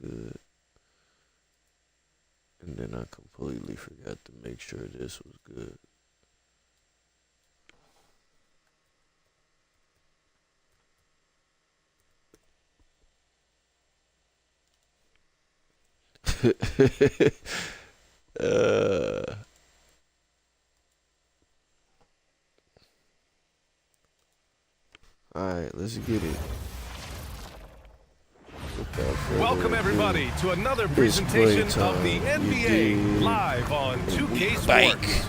good. And then I completely forgot to make sure this was good. Alright, let's get it. Welcome everybody to another presentation of the NBA live on 2K Sports.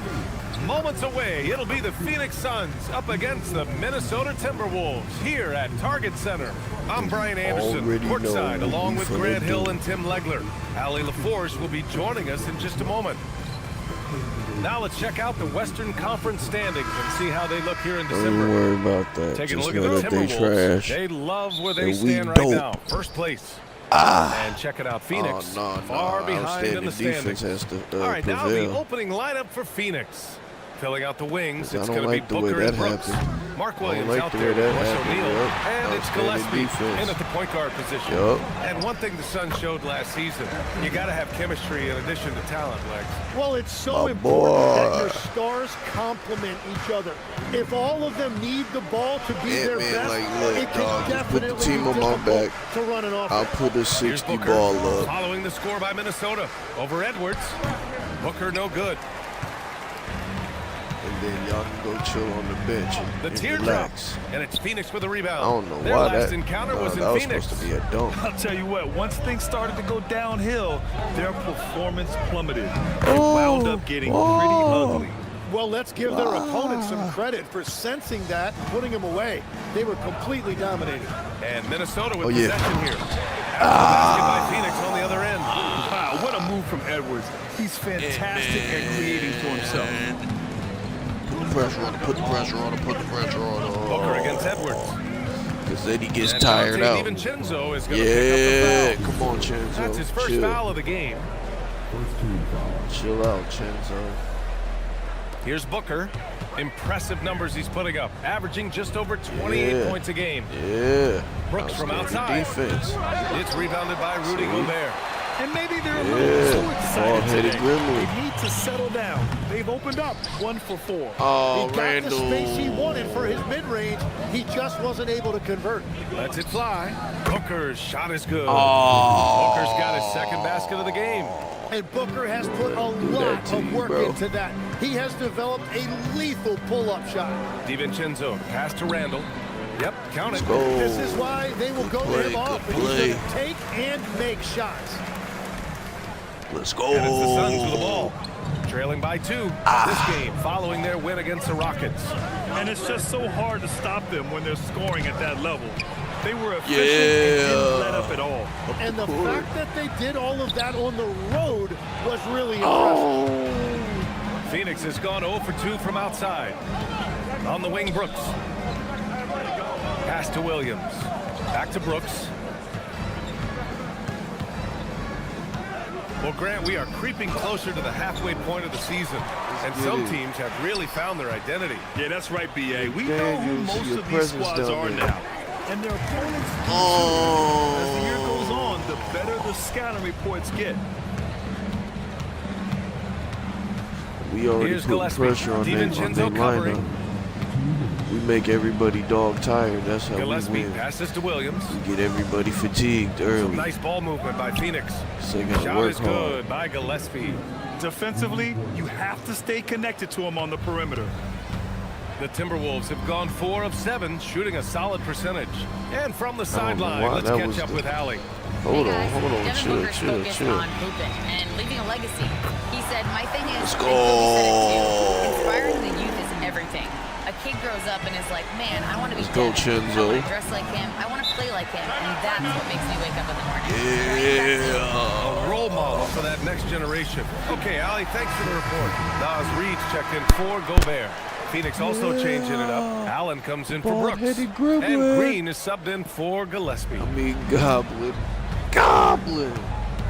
Moments away, it'll be the Phoenix Suns up against the Minnesota Timberwolves here at Target Center. I'm Brian Anderson, courtside, along with Grant Hill and Tim Legler. Allie LaForce will be joining us in just a moment. Now let's check out the Western Conference standings and see how they look here in December. Don't worry about that. Taking Just a look at the Timberwolves, they love where they stand right now. First place. And check it out, Phoenix, far behind in the standings. All right, now the opening lineup for Phoenix. Filling out the wings, it's going to be Booker and Brooks. Mark Williams out there with Royce O'Neal. And it's Gillespie in at the point guard position. And one thing the Suns showed last season, you got to have chemistry in addition to talent, Lex. Well, it's so important that your stars complement each other. If all of them need the ball to be their best, it can definitely put the team on my back. To run an offense. I'll put a 60 ball up. Following the score by Minnesota over Edwards. Booker no good. And then y'all can go chill on the bench and relax. And it's Phoenix with a rebound. I don't know Their why last that encounter was in was Phoenix. supposed to be a dunk. I'll tell you what, once things started to go downhill, their performance plummeted. They wound up getting pretty ugly. Well, let's give their opponents some credit for sensing that and putting them away. They were completely dominating. And Minnesota with possession here. Basket by Phoenix on the other end. Wow, what a move from Edwards. He's fantastic at creating for himself. Put the pressure on him, put the pressure on him, put the pressure on him. Booker against Edwards. Because then he gets tired out. DiVincenzo is going to pick up the foul. Come on, Chenzo. That's his first foul of the game. Chill out, Chenzo. Here's Booker. Impressive numbers he's putting up, averaging just over 28 points a game. Brooks from outside. Defense. It's rebounded by Rudy Gobert. And maybe they're a little too excited today. They need to settle down. They've opened up 1 for 4. Oh, he got the space he wanted for his mid-range. He just wasn't able to convert. Lets it fly. Booker's shot is good. Booker's got his second basket of the game. And Booker has put a lot of work into that. He has developed a lethal pull-up shot. DiVincenzo, pass to Randall. Yep, count it. This is why they will go him off. He's going to take and make shots. Let's go. And it's the Suns with the ball. Trailing by 2 this game, following their win against the Rockets. And it's just so hard to stop them when they're scoring at that level. They were efficient and didn't let up at all. And the fact that they did all of that on the road was really impressive. Phoenix has gone 0 for 2 from outside. On the wing, Brooks. Pass to Williams. Back to Brooks. Well, Grant, we are creeping closer to the halfway point of the season, and some teams have really found their identity. Yeah, that's right, B.A. We know who most of these squads are now. And their opponents do too. As the year goes on, the better the scouting reports get. We already put pressure on their lineup. We make everybody dog tired. That's how Gillespie we win. passes to Williams. We get everybody fatigued early. Some nice ball movement by Phoenix. So you gotta Shot work is good hard. by Gillespie. Defensively, you have to stay connected to him on the perimeter. The Timberwolves have gone 4 of 7, shooting a solid percentage. And from the sideline, let's catch up with Allie. Hold on, Devin chill. on hooping and leaving a legacy. He said, my thing is, Let's go. inspiring the youth is everything. A kid grows up and is like, man, I want to be go, Devin. I Chenzo. want to dress like him. I want to play like him. And that's what makes me wake up in the morning. A role model for that next generation. Okay, Allie, thanks for the report. Nas Reed's checked in for Gobert. Phoenix also changing it up. Allen comes in for Brooks. And Green is subbed in for Gillespie. Goblin.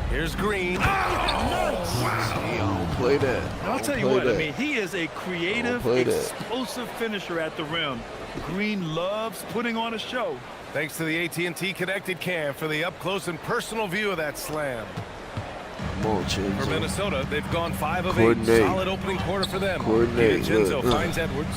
Here's Green. I don't play that. I'll tell you what, I mean, he is a creative, explosive finisher at the rim. Green loves putting on a show. Thanks to the AT&T Connected Cam for the up-close and personal view of that slam. Come on, Chinzo. For Minnesota, they've gone 5 of 8. Coordinate. Solid opening quarter for them. Coordinate. DiVincenzo finds Edwards.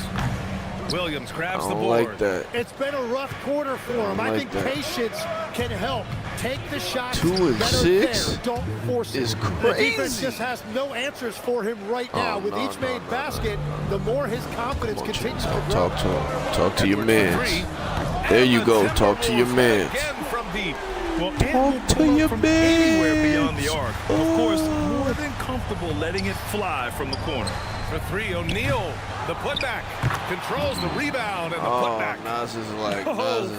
Williams grabs the board. Like that. It's been a rough quarter for him. I think patience can help. Take the shots. 2 and 6. Don't force it. Is The crazy. defense just has no answers for him right now. With each made basket, the more his confidence continues to grow. Talk to him. Talk to your Edwards for man. 3. There you And go. the Talk to your Timberwolves man. again from deep. Well, Talk to pull up your from man. anywhere beyond the arc. Of course, more than comfortable letting it fly from the corner. For 3, O'Neal, the putback, controls the rebound and the putback. Nas is like,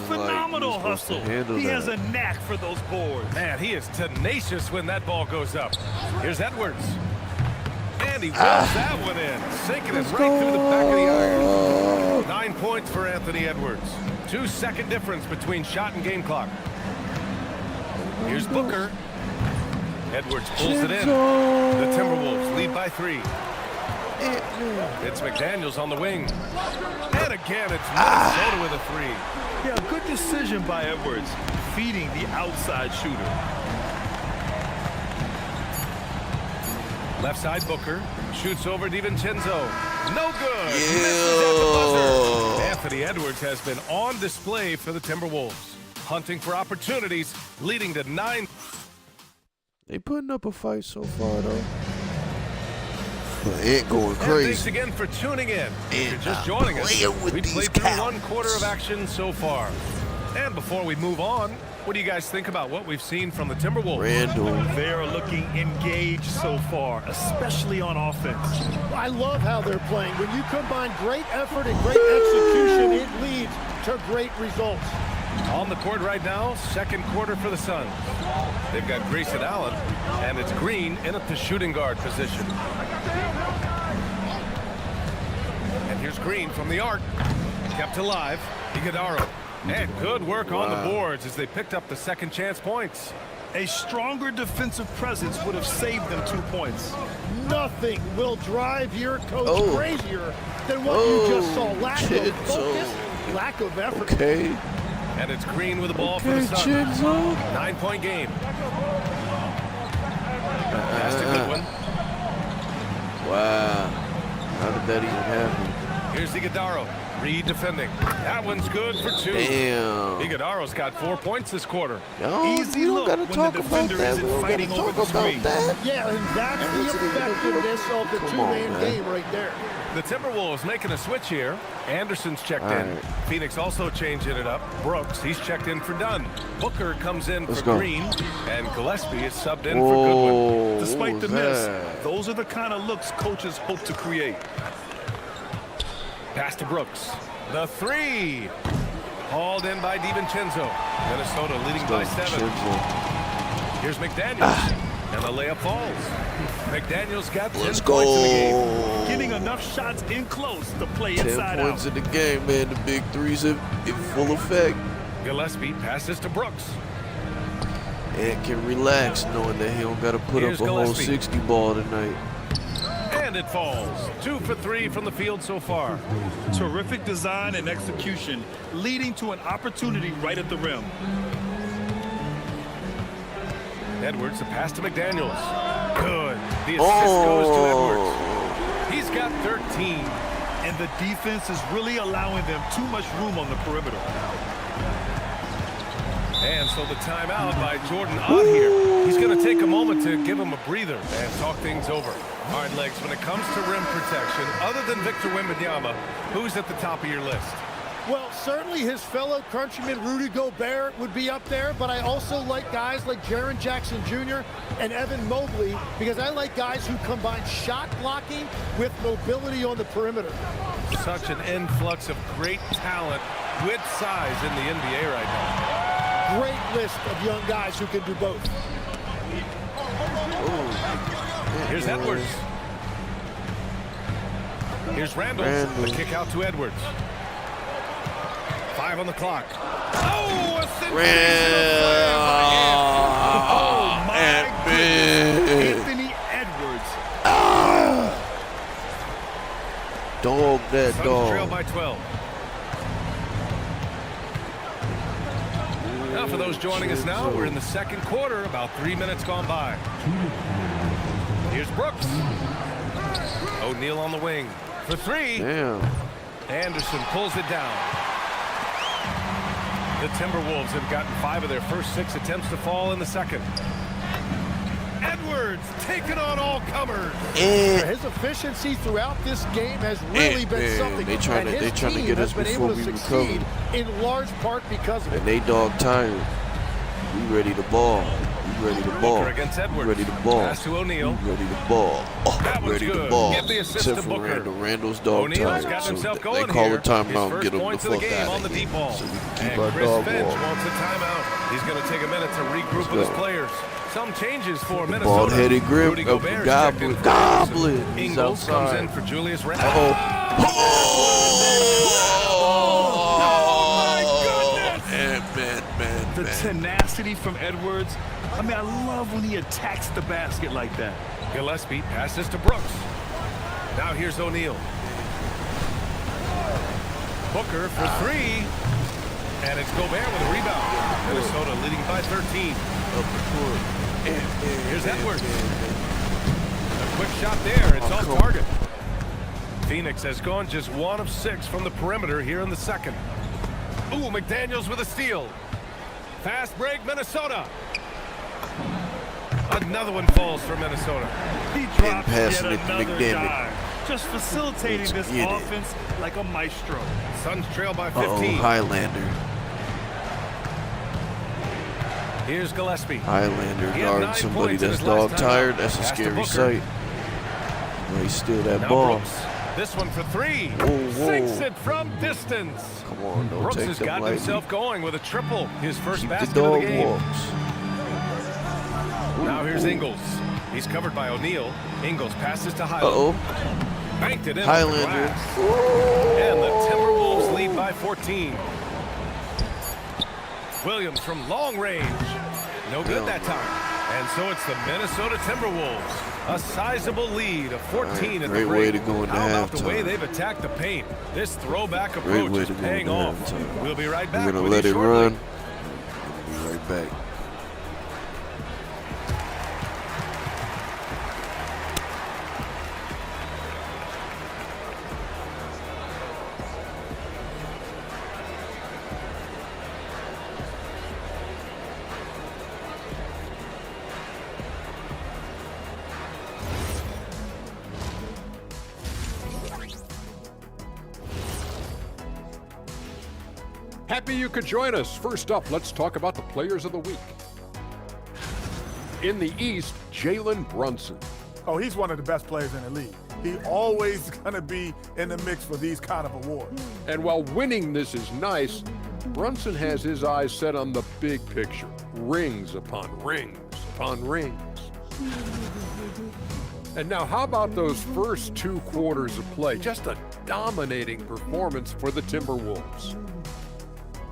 Phenomenal hustle. He has a knack for those boards. Man, he is tenacious when that ball goes up. Here's Edwards. And he rolls that one in, sinking it right through the back of the iron. 9 points for Anthony Edwards. 2-second difference between shot and game clock. Here's Booker. Edwards pulls it in. The Timberwolves lead by 3. It's McDaniels on the wing. And again, it's Minnesota with a 3. Yeah, good decision by Edwards, feeding the outside shooter. Left side, Booker shoots over DiVincenzo. No good. Misses at the buzzer. Anthony Edwards has been on display for the Timberwolves, hunting for opportunities, leading to 9. They putting up a fight so far, though. But it going And crazy. thanks again for tuning in. If you're And just joining us, with we these played through cows. 1 quarter of action so far. And before we move on, what do you guys think about what we've seen from the Timberwolves? Randall. They're looking engaged so far, especially on offense. I love how they're playing. When you combine great effort and great execution, it leads to great results. On the court right now, 2nd quarter for the Suns. They've got Grayson Allen, and it's Green in at the shooting guard position. And here's Green from the arc. Kept alive. Iguodala. And good work on the boards as they picked up the second chance points. A stronger defensive presence would have saved them 2 points. Nothing will drive your coach crazier than what you just saw. Lack of focus, lack of effort. Okay. And it's Green with the ball for the Suns. Chinzo. 9-point game. That's a good one. Wow. How did that even happen? Here's Iguodala. Reed defending. That one's good for 2. Damn. Iguodala's got 4 points this quarter. Yo, Easy we don't look gotta when talk the about defender that. isn't We don't fighting gotta over talk the about screen. that. Yeah, and that's the effectiveness of the two-man game right there. The Timberwolves making a switch here. Anderson's checked All in. right. Phoenix also changing it up. Brooks, he's checked in for Dunn. Booker comes in Let's for go. Green. And Gillespie is subbed in for Goodwin. Whoa, Despite what the was miss, that? those are the kind of looks coaches hope to create. Pass to Brooks. The 3. Hauled in by DiVincenzo. Minnesota leading by 7. Chinzo. Here's McDaniels. And the layup falls. McDaniels got 10 Let's points in the game. go. Getting enough shots in close to play 10 inside points out. in the game, man. The big threes in full effect. Gillespie passes to Brooks. And can relax knowing that he don't got to put Here's up a whole Gillespie. 60 ball tonight. And it falls. 2 for 3 from the field so far. Terrific design and execution, leading to an opportunity right at the rim. Edwards, the pass to McDaniels. Good. The assist goes to Edwards. He's got 13. And the defense is really allowing them too much room on the perimeter. And so the timeout by Jordan Ott here. He's going to take a moment to give him a breather and talk things over. All right, Legs, when it comes to rim protection, other than Victor Wembanyama, who's at the top of your list? Well, certainly his fellow countryman Rudy Gobert would be up there, but I also like guys like Jaren Jackson Jr. and Evan Mobley because I like guys who combine shot blocking with mobility on the perimeter. Such an influx of great talent with size in the NBA right now. Great list of young guys who can do both. Here's Edwards. Here's Randall. The kick out to Edwards. 5 on the clock. Oh, a sensational Oh, my goodness. Anthony Edwards. Dog that Suns trail dog. by 12. those joining us now. We're in the second quarter, about 3 minutes gone by. Here's Brooks. O'Neal on the wing for three. Damn. Anderson pulls it down. The Timberwolves have gotten 5 of their first 6 attempts to fall in the second. Edwards taking on all comers. His efficiency throughout this game has really been something. They trying to get us before we recover. In large part because of it. And they dog tired. We ready to ball. We ready to ball. Against Edwards. We ready to ball. Pass to O'Neal. We ready to ball. That was ready good. to ball. Give the assist Except to for Booker. Randall. Randall's dog O'Neal's tired. got So himself going they call here. a timeout and His get him the first point fuck of the game out on the of deep here. ball. So we can keep And our Chris dog Finch walking. wants a timeout. He's going to take a minute to regroup with his players. Some changes for Minnesota. Bald-headed grip Rudy of Gobert Goblin. Goblin. He's Ingles comes outside. in for Julius Randle. The tenacity from Edwards. I mean, I love when he attacks the basket like that. Gillespie passes to Brooks. Now here's O'Neal. Booker for three. And it's Gobert with a rebound. Minnesota leading by 13. Up the court. Here's Edwards. A quick shot there. It's off target. Phoenix has gone just 1 of 6 from the perimeter here in the second. Ooh, McDaniels with a steal. Fast break, Minnesota. Another one falls for Minnesota. He drops passing yet it to another McDermott. dive, just facilitating Let's this get it. offense like a maestro. Suns trail by 15. Uh-oh, Highlander. Here's Gillespie. Highlander He had guarding 9 somebody points in that's his last dog time tired. out. That's a Pass to scary Booker. sight. Well, he steal that Now ball. Brooks. This one for three. Whoa. Sinks it from distance. Come on, don't Brooks take has them gotten lightly. himself going with a triple. His first Keep the basket of dog the game. walks. Now here's Ingles. He's covered by O'Neal. Ingles passes to Highland. Uh-oh. Banked it in. Highlander. And the Timberwolves lead by 14. Williams from long range. No good that time. And so it's the Minnesota Timberwolves. A sizable lead of 14 at the break. Great way to go into How about the way halftime. they've attacked the paint? This throwback Great approach way is to go paying into off. halftime. We'll be right back. We're going to with let you it shortly. run. We'll be right back. Happy you could join us. First up, let's talk about the players of the week. In the East, Jalen Brunson. Oh, he's one of the best players in the league. He always going to be in the mix for these kind of awards. And while winning this is nice, Brunson has his eyes set on the big picture. Rings upon rings upon rings. And now, how about those first 2 quarters of play? Just a dominating performance for the Timberwolves.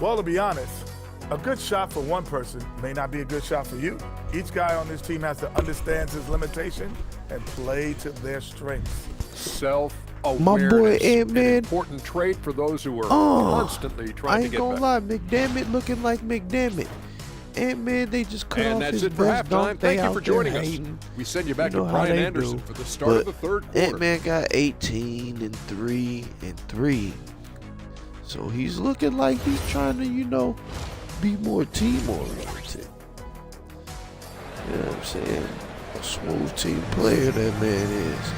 Well, to be honest, a good shot for one person may not be a good shot for you. Each guy on this team has to understand his limitation and play to their strengths. Self-awareness. My boy, an man. important trait for those who are constantly I trying to ain't get gonna better. lie, McDermott looking like McDermott. Ant-Man, they just cut And off that's his it for best halftime. dunk. They Thank you out for there joining us. hating. We send you back You to know how Brian they Anderson do. for the start of But the third quarter. Ant-Man got 18 and 3 and 3. So he's looking like he's trying to, be more team-oriented. You know what I'm saying? A smooth team player that man is.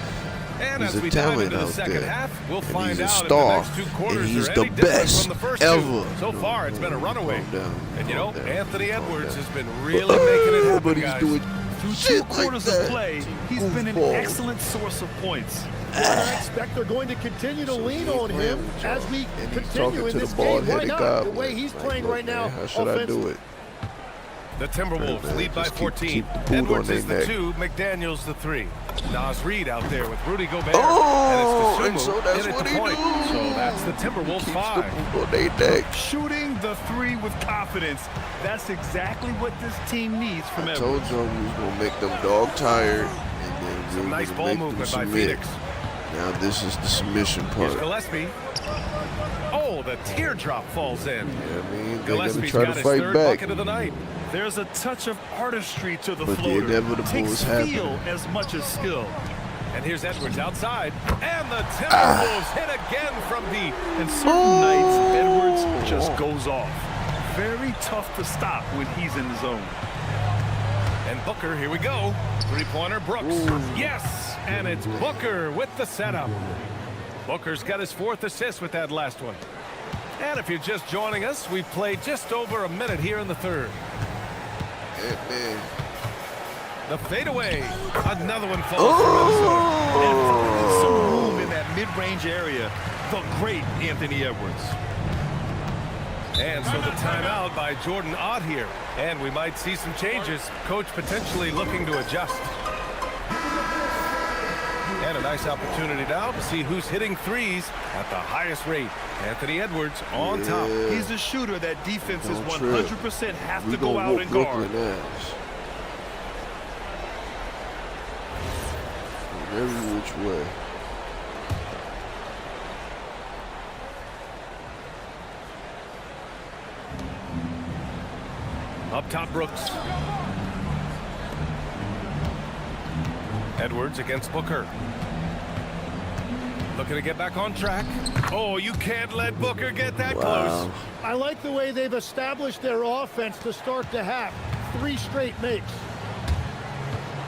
And He's as a we dive talent into the out second there. half, we'll And find he's a out star. if the next 2 quarters And he's are the any different best from the first ever. 2. So No, far, it's been a runaway. calm down, And calm down, Anthony calm Edwards down. has been really making it happen, But he's guys. doing Through 2 shit like quarters that. of play, he's been an Goofball. excellent source of points. I expect they're going to continue to lean on him as we And he's continue talking in to the this game. Why bald-headed not? goblin. The way he's Like, playing look, right now, man, how should I do it? The Timberwolves Man, lead by just keep 14. the boot Edwards on is their the neck. 2, McDaniels the 3. Nas Reed out there with Rudy Gobert. Oh, and and it's so Kasumu that's in at what the he point. do. So that's the Timberwolves Keeps 5. the boot on their neck. Shooting the 3 with confidence. That's exactly what this team needs from I Edwards. told you we was gonna make them dog tired, and then we Some were nice gonna ball make movement them by submit. Phoenix. Now this is the submission Here's part. Gillespie. Oh, Oh, the teardrop falls in. Yeah, I mean, they're going to Gillespie's try got to his fight third back. bucket of the night. There's a touch of artistry to the But the floater. inevitable Takes is happening. feel as much as skill. And here's Edwards outside. And the Timberwolves hit again from deep. And certain nights, Edwards just goes off. Very tough to stop when he's in the zone. And Booker, here we go. Three-pointer, Brooks. Ooh. Yes, and it's Booker with the setup. Booker's got his 4th assist with that last one. And if you're just joining us, we've played just over a minute here in the third. Man. The fadeaway. Another one falls for Minnesota. And finding some room in that mid-range area, the great Anthony Edwards. And so the timeout by Jordan Ott here. And we might see some changes. Coach potentially looking to adjust. And a nice opportunity now to see who's hitting threes at the highest rate. Anthony Edwards on top. He's a shooter that defenses Don't 100% have We to go gonna out whoop and guard. Brooklyn ass. Every which way. Up top, Brooks. Edwards against Booker. Looking to get back on track. Oh, you can't let Booker get that close. I like the way they've established their offense to start the half. 3 straight makes.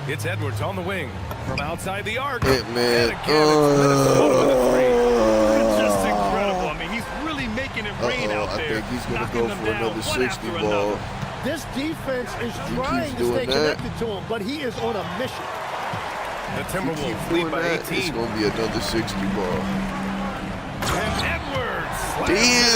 It's Edwards on the wing from outside the arc. Hey, man. And again, it's Minnesota with a three. It's just incredible. I mean, he's really making it rain out I there. think he's going to knocking go them for down another one 60 after ball. another. This defense is He trying keeps to stay doing that. connected to him, but he is on a mission. The Timberwolves Keep lead doing by that, 18. it's going to be another 60 ball. And Edwards. slams it in.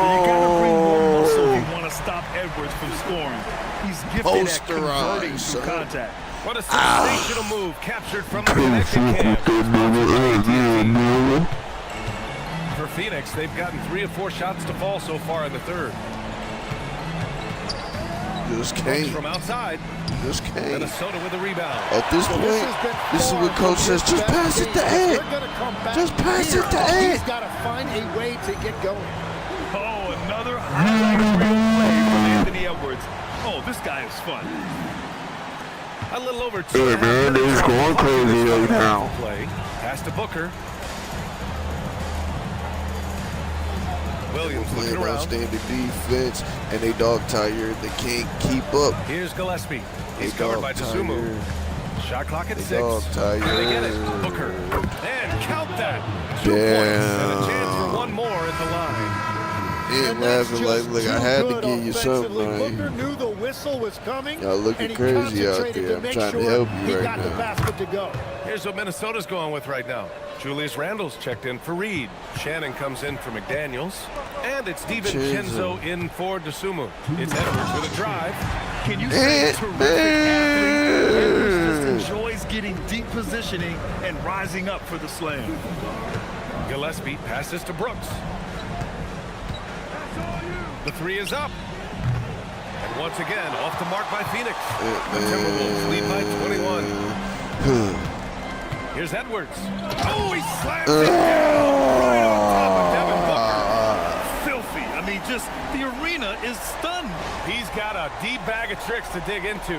You gotta bring more muscle if Damn! you want to stop Edwards from scoring. He's gifted at converting Posterized, through son. contact. What a sensational move captured from the connected cam. For Phoenix, they've gotten 3 of 4 shots to fall so far in the third. Just Brooks can't. from outside. Just can't. Minnesota with a rebound. At this So point, this is far what coach from says. his Just best pass it game. to Ed. They're gonna come back Just pass here. it to Ed. He's got to find a way to get going. Oh, another highlight reel play from Anthony Edwards. Oh, this guy is fun. A little over 2 Hey, man, he's going crazy right now. Play. Pass to Booker. Williams looking Playing around. outstanding defense, and they dog tired. They can't keep up. Here's Gillespie. He's They covered dog by Dosunmu. tired. Shot clock at They 6. dog tired. And they get it. Booker. And count that. 2 points and a chance for one more at the line. He And that's laughing like, just look, I too had to good give you something, offensively. Booker man. knew the whistle was coming. Y'all looking and he crazy out concentrated there. to I'm make trying to sure help you he right got the now. basket to go. Here's what Minnesota's going with right now. Julius Randle's checked in for Reed. Shannon comes in for McDaniels. And it's DiVincenzo in for Dosunmu. It's Edwards with a drive. Can you say terrific athlete? Edwards just Man. enjoys getting deep positioning and rising up for the slam. Gillespie passes to Brooks. The 3 is up. And once again, off the mark by Phoenix. The Timberwolves lead by 21. Here's Edwards. Oh, he slams it down right on top of Devin Booker. Filthy. I mean, just the arena is stunned. He's got a deep bag of tricks to dig into.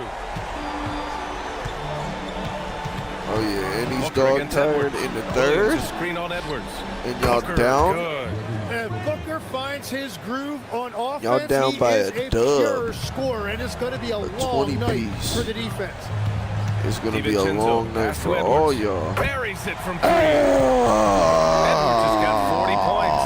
Oh, yeah, and he's Booker dog against tired Edwards. in the Williams third. is screen on Edwards. And y'all Booker, down? good. And Booker finds his groove on offense. Y'all down he by is a a dub. pure scorer, and it's going to be a long 20 night piece. for the defense. It's going to be a DiVincenzo long night pass to for Edwards. all y'all. Buries it from 3. Edwards has got 40 points.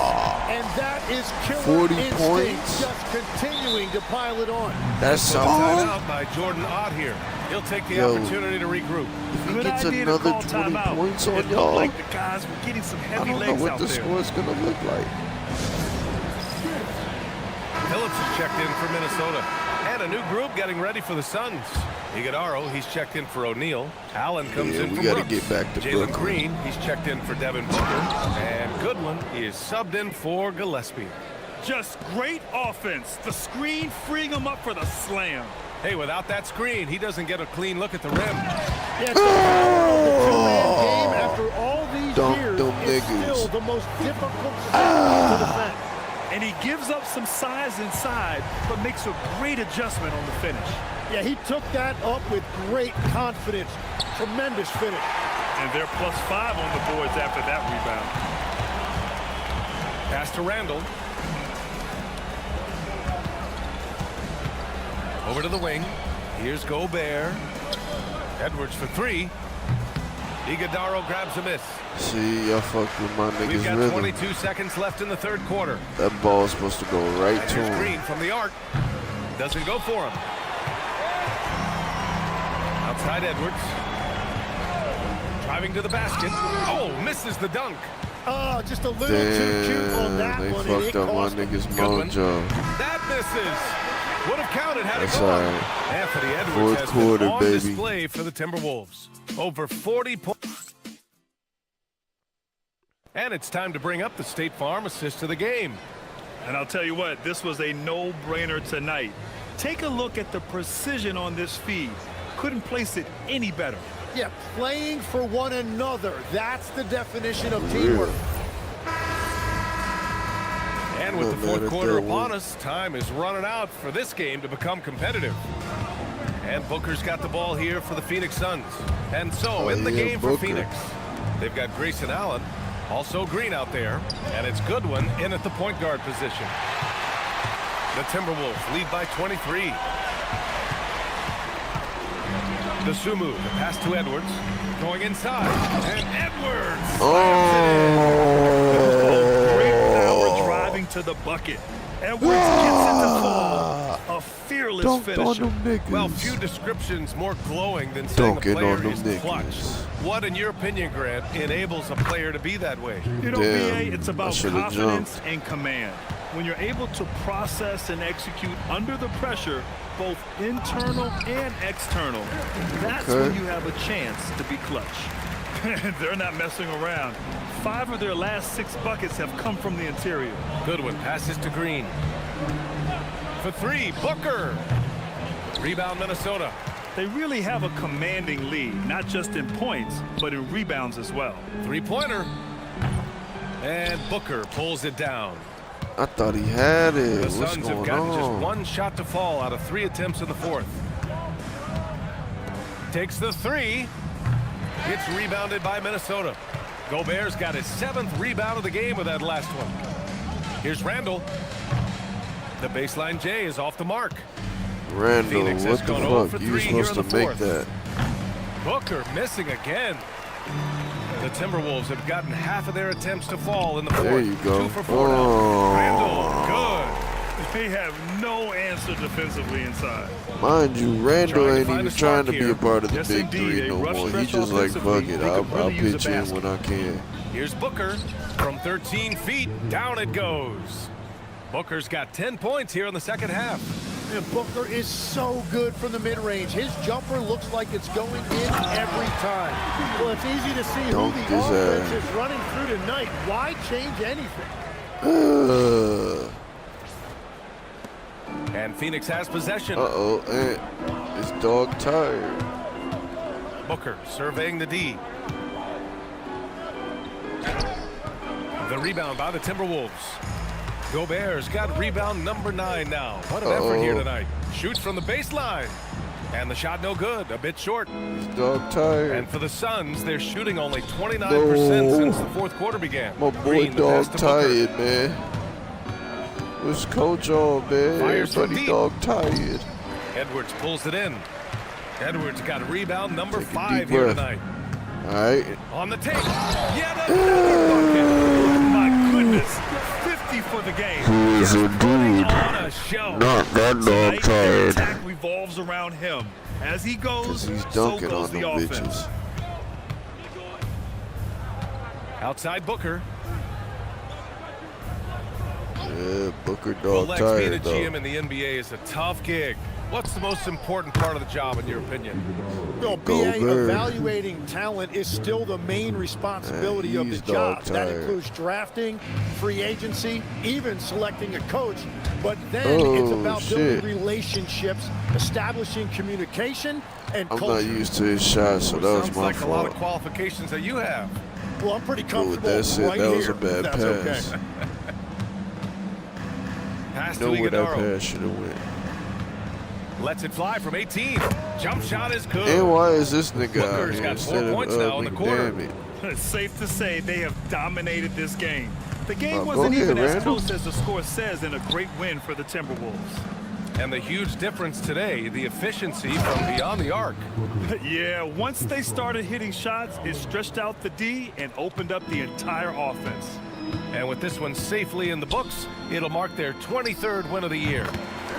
And that is killer 40 instinct, points. just continuing to pile it on. That's So something. timeout by Jordan Ott here. He'll take the Yo. opportunity to regroup. If he Good gets idea to another call 20 timeout. points It on looked y'all, like the guys were getting some I heavy don't know legs what out the there. score's going to look like. Phillips is checked in for Minnesota. And a new group getting ready for the Suns. Iguodaro, he's checked in for O'Neal. Allen comes Yeah, in we for gotta Brooks. get back to Jalen Brooklyn. Green, he's checked in for Devin Booker. And Goodwin is subbed in for Gillespie. Just great offense. The screen freeing him up for the slam. Hey, without that screen, he doesn't get a clean look at the rim. Yeah, it's the power of the two-man game after all these years. It's still the most difficult position to defend. And he gives up some size inside, but makes a great adjustment on the finish. Yeah, he took that up with great confidence. Tremendous finish. And they're +5 on the boards after that rebound. Pass to Randall. Over to the wing. Here's Gobert. Edwards for three. Iguodaro grabs a miss. See, I fucked with my niggas' We've got rhythm. 22 seconds left in the third quarter. That ball's supposed to go right And to here's him. Green from the arc. Doesn't go for him. Outside Edwards. Driving to the basket. Oh, misses the dunk. Oh, just a little too cute on that They one. and fucked it up my cost him. niggas' Good mojo. That misses. Would have counted had That's it gone. all right. Anthony Edwards Fourth has quarter, been on baby. display for the Timberwolves. Over 40 points. And it's time to bring up the State Farm assist to the game. And I'll tell you what, this was a no-brainer tonight. Take a look at the precision on this feed. Couldn't place it any better. Yeah, playing for one another. That's the definition of teamwork. And with No the fourth matter quarter that upon one. us, time is running out for this game to become competitive. And Booker's got the ball here for the Phoenix Suns. And so in the yeah, game for Booker. Phoenix, they've got Grayson Allen, also Green out there, and it's Goodwin in at the point guard position. The Timberwolves lead by 23. The Sumu, the pass to Edwards, going inside, and Edwards slams Great power driving to the bucket. Edwards gets it to fall. A fearless Dunked on finisher. them niggas. it in. Well, few descriptions more glowing than saying a Dunking player on them is niggas. clutch. What, in your opinion, Grant, enables a player to be that way? You know, Damn, BA, it's I about should've confidence jumped. and command. When you're able to process and execute under the pressure, both internal and external, that's Okay. when you have a chance to be clutch. They're not messing around. 5 of their last 6 buckets have come from the interior. Goodwin passes to Green. For three, Booker. Rebound, Minnesota. They really have a commanding lead, not just in points, but in rebounds as well. Three-pointer. And Booker pulls it down. I thought he had it. The What's Suns have going gotten just on? one shot to fall out of 3 attempts in the fourth. Takes the three. Gets rebounded by Minnesota. Gobert's got his 7th rebound of the game with that last one. Here's Randall. The baseline J is off the mark. Randall, Phoenix has what the gone 0 for fuck? You 3 here supposed in to the make fourth. that. Booker missing again. The Timberwolves have gotten half of their attempts to fall in the fourth. There you go. 2 for 4 now. Oh. Randall, good. They have no answer defensively inside. Mind you, Randall Trying to ain't find even a trying to spark be here. a part of the Yes, big indeed. three A no rough more. stretch He's just like, offensively. fuck it, They could I'll really use a pitch in basket. when I can. Here's Booker from 13 feet. Down it goes. Booker's got 10 points here in the second half. And Booker is so good from the mid-range. His jumper looks like it's going in every time. Well, it's easy to see who Dunked the his offense ass. is running through tonight. Why change anything? And Phoenix has possession. Uh-oh, and this dog tired. Booker surveying the D. The rebound by the Timberwolves. Gobert's got rebound number 9 now. What an effort here tonight. Shoots from the baseline. And the shot no good, a bit short. This dog tired. And for the Suns, they're shooting only 29% since the fourth quarter began. My boy Green, the pass dog to Booker. tired, man. What's coach on, man? Fires from Everybody deep. dog tired. Edwards pulls it in. Edwards got rebound number Take a 5 deep here breath. tonight. All right. On the tape, yet another bucket. My goodness, 50 for the game. He is indeed On a show. not that dog Tonight, the tired. attack revolves around him. As he goes, Cause he's so dunking goes on the them offense. bitches. Outside Booker. Yeah, Booker Well, dog Lex, being a tired though. GM in the NBA is a tough gig. What's the most important part of the job, in your opinion? No, BA, evaluating talent is still the main responsibility of the job. That includes drafting, free agency, even selecting a coach. But then it's about building relationships, establishing communication, and culture. I'm not used to his shot, so that was my fault. Sounds like a lot of qualifications that you have. Well, I'm pretty comfortable that's right that here. was a bad That's pass. okay. Pass know to where that Iguodaro. pass should have went. Lets it fly from 18. Jump shot is good. And why is this nigga out Booker's here got 4 instead points of now in the quarter. McDermott? It's safe to say they have dominated this game. The game Go wasn't even ahead, as Randall. close as the score says, in a great win for the Timberwolves. And the huge difference today, the efficiency from beyond the arc. Yeah, once they started hitting shots, it stretched out the D and opened up the entire offense. And with this one safely in the books, it'll mark their 23rd win of the year.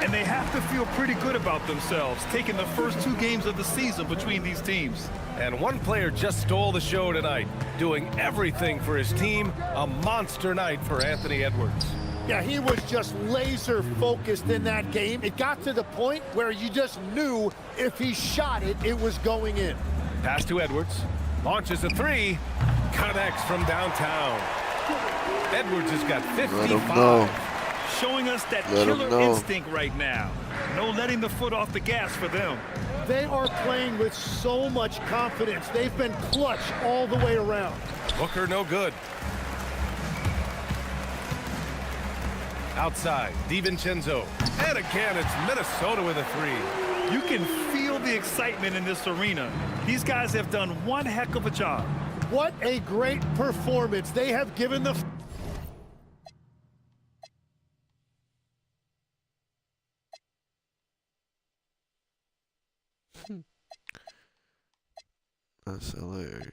And they have to feel pretty good about themselves, taking the first 2 games of the season between these teams. And one player just stole the show tonight, doing everything for his team. A monster night for Anthony Edwards. Yeah, he was just laser focused in that game. It got to the point where you just knew if he shot it, it was going in. Pass to Edwards. Launches a 3. Connects from downtown. Edwards has got 55. Showing us that Let 'em killer know. instinct right now. No letting the foot off the gas for them. They are playing with so much confidence. They've been clutch all the way around. Booker no good. Outside, DiVincenzo. And again, it's Minnesota with a 3. You can feel the excitement in this arena. These guys have done one heck of a job. What a great performance. They have given the... That's hilarious.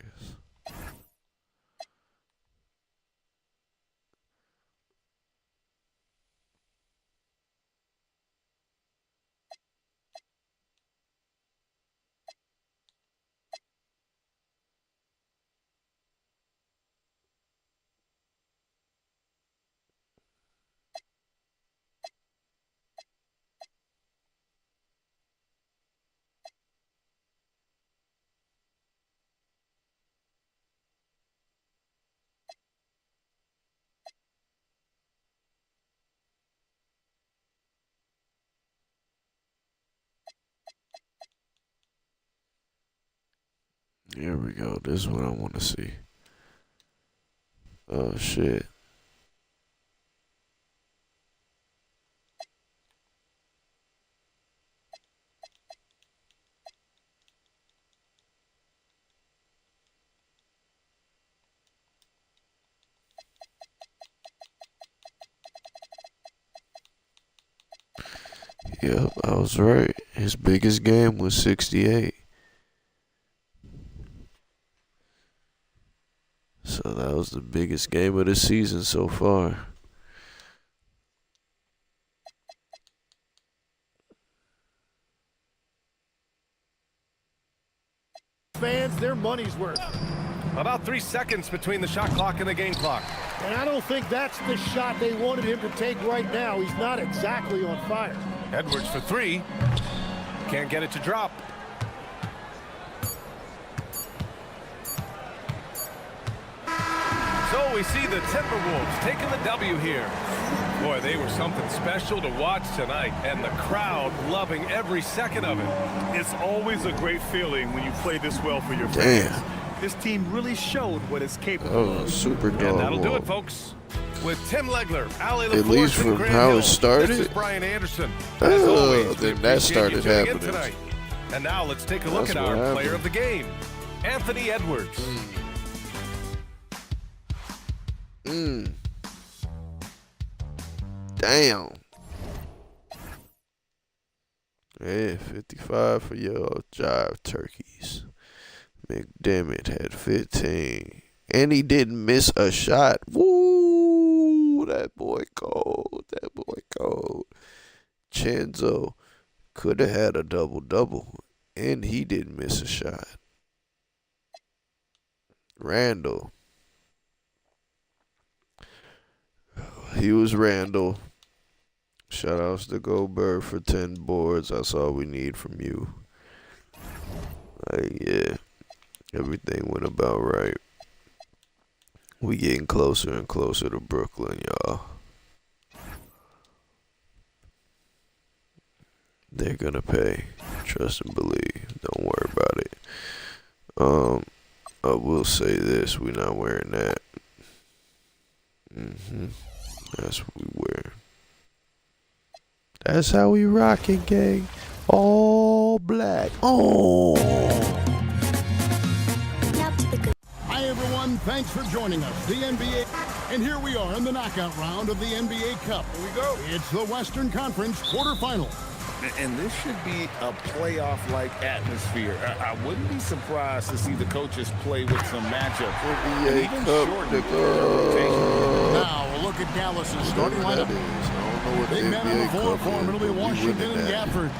Here we go. This is what I want to see. Oh, shit. Yep, I was right. His biggest game was 68. So that was the biggest game of the season so far. Fans, their money's worth. About 3 seconds between the shot clock and the game clock. And I don't think that's the shot they wanted him to take right now. He's not exactly on fire. Edwards for 3. Can't get it to drop. So we see the Timberwolves taking the W here. Boy, they were something special to watch tonight, and the crowd loving every second of it. It's always a great feeling when you play this well for your fans. Damn. This team really showed what it's capable Oh, of. super dog. And that'll do walk. it, folks. With Tim Legler, Ali At LaForce, least and from Grant how it Hill, started. This is Brian Anderson. Oh, As always, we then that appreciate started you tuning in happening. tonight. And now let's take a look That's at what our happened. player of the game, Anthony Edwards. Damn. Yeah, 55 for your jive turkeys. McDermott had 15. And he didn't miss a shot. Woo! That boy cold. That boy cold. Chenzo could have had a double-double. And he didn't miss a shot. Randall. He was Randall. Shout outs to Goldberg for 10 boards. That's all we need from you. Yeah, everything went about right. We getting closer and closer to Brooklyn, y'all. They're gonna pay. Trust and believe. Don't worry about it. I will say this: we're not wearing that. That's what we wear. That's how we rockin', gang. All black. Oh. Hi, everyone. Thanks for joining us. The NBA. And here we are in the knockout round of the NBA Cup. Here we go. It's the Western Conference quarterfinal. And this should be a playoff-like atmosphere. I wouldn't be surprised to see the coaches play with some matchups. NBA Cup, nigga. Now, a look at Dallas' starting lineup. Big men on the floor for him. It'll be Washington and Gafford.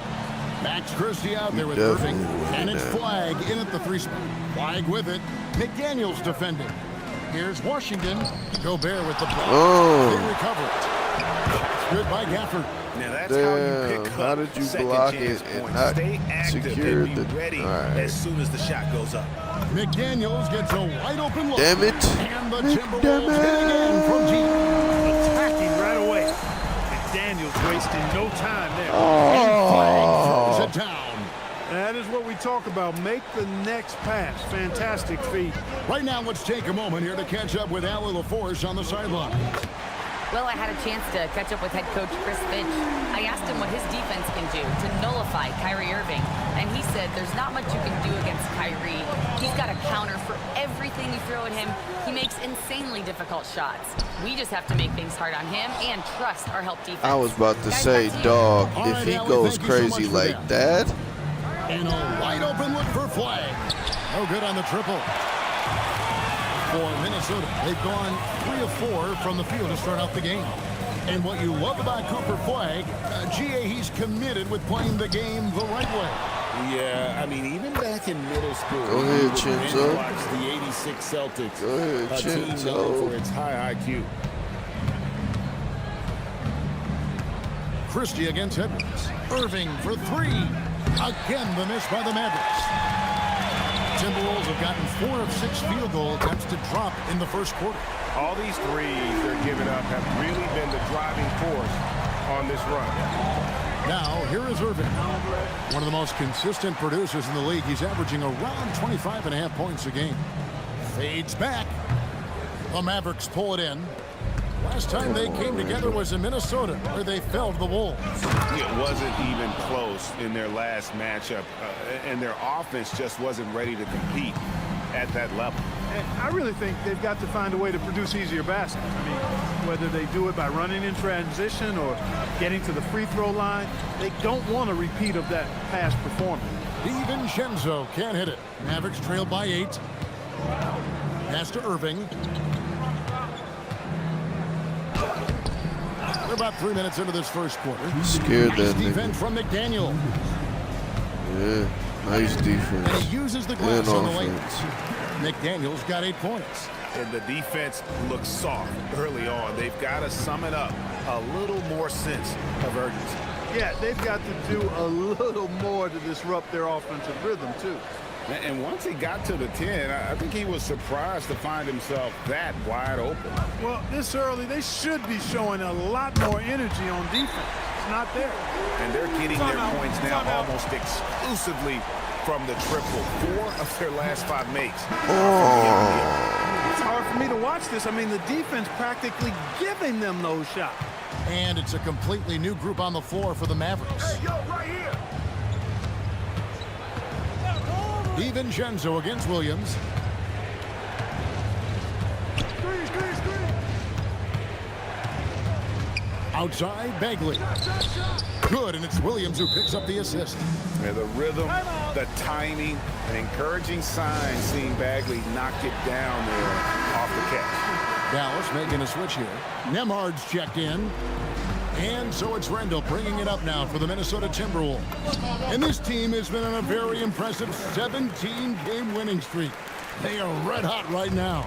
Max Christie out there with Irving. And it's Flagg in at the 3 spot. Flagg with it. McDaniels defending. Here's Washington. Gobert with the block. They recover it. Good by Gafford. Now that's how you pick up how did you second block chance it and points. not Stay active secure and be the ready right. as soon as the shot goes up. McDaniels gets a wide open look. Damn it. And the Timberwolves hit again from G. Attacking right away. McDaniels wasting no time there. And Flagg throws it down. That is what we talk about. Make the next pass. Fantastic feat. Right now, let's take a moment here to catch up with Allie LaForce on the sideline. Well, I had a chance to catch up with head coach Chris Finch. I asked him what his defense can do to nullify Kyrie Irving. And he said there's not much you can do against Kyrie. He's got a counter for everything you throw at him. He makes insanely difficult shots. We just have to make things hard on him and trust our help defense. I was about to say, dog, if he goes crazy like that. And a wide open look for Flagg. No good on the triple. For Minnesota, they've gone 3 of 4 from the field to start out the game. And what you love about Cooper Flagg, GA, he's committed with playing the game the right way. Yeah, I mean, even back in middle school, go ahead, Chinzo. Watch the '86 Celtics, go ahead, a team known for its high IQ. Christie against Edwards. Irving for 3. Again, the miss by the Mavericks. Timberwolves have gotten 4 of 6 field goal attempts to drop in the first quarter. All these threes they're giving up have really been the driving force on this run. Now, here is Irving. One of the most consistent producers in the league. He's averaging around 25.5 points a game. Fades back. The Mavericks pull it in. Last time they came together was in Minnesota, where they fell to the Wolves. It wasn't even close in their last matchup, and their offense just wasn't ready to compete at that level. And I really think they've got to find a way to produce easier baskets. I mean, whether they do it by running in transition or getting to the free throw line, they don't want a repeat of that past performance. DiVincenzo can't hit it. Mavericks trail by 8. Pass to Irving. We're about 3 minutes into this first quarter. Scared nice that defense from McDaniel. Yeah, nice defense. And he uses the glass on the lane. offense. McDaniel's got 8 points. And the defense looks soft early on. They've got to sum it up. A little more sense of urgency. Yeah, they've got to do a little more to disrupt their offensive rhythm, too. And once he got to the 10, I think he was surprised to find himself that wide open. Well, this early, they should be showing a lot more energy on defense. It's not there. And they're getting their points now almost exclusively from the triple. 4 of their last 5 makes. It's hard for me to watch this. I mean, the defense practically giving them those shots. And it's a completely new group on the floor for the Mavericks. Hey, yo, right here. DiVincenzo against Williams. Outside, Bagley. Good, and it's Williams who picks up the assist. Yeah, the rhythm, the timing, an encouraging sign seeing Bagley knock it down there off the catch. Dallas making a switch here. Nemhard's checked in. And so it's Rendell bringing it up now for the Minnesota Timberwolves. And this team has been on a very impressive 17-game winning streak. They are red hot right now.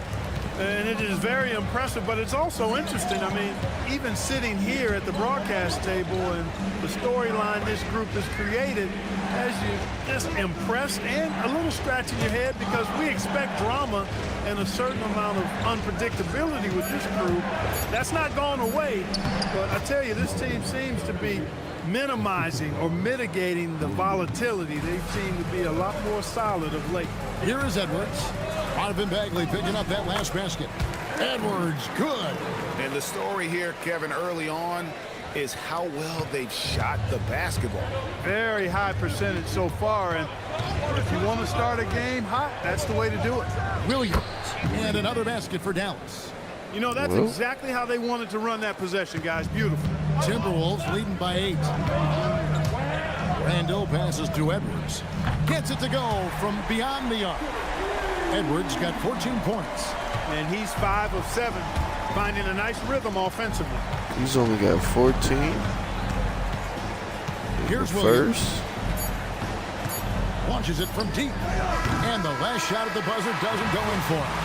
And it is very impressive, but it's also interesting. I mean, even sitting here at the broadcast table and the storyline this group has created has you just impressed and a little scratching your head, because we expect drama and a certain amount of unpredictability with this crew. That's not gone away, but I tell you, this team seems to be minimizing or mitigating the volatility. They seem to be a lot more solid of late. Here is Edwards. Marvin Bagley picking up that last basket. Edwards, good. And the story here, Kevin, early on is how well they've shot the basketball. Very high percentage so far, and if you want to start a game hot, that's the way to do it. Williams, and another basket for Dallas. You know, that's exactly how they wanted to run that possession, guys. Beautiful. Timberwolves leading by 8. Randall passes to Edwards. Gets it to go from beyond the arc. Edwards got 14 points. And he's 5 of 7, finding a nice rhythm offensively. He's only got 14. Here's Williams. Launches it from deep. And the last shot at the buzzer doesn't go in for him.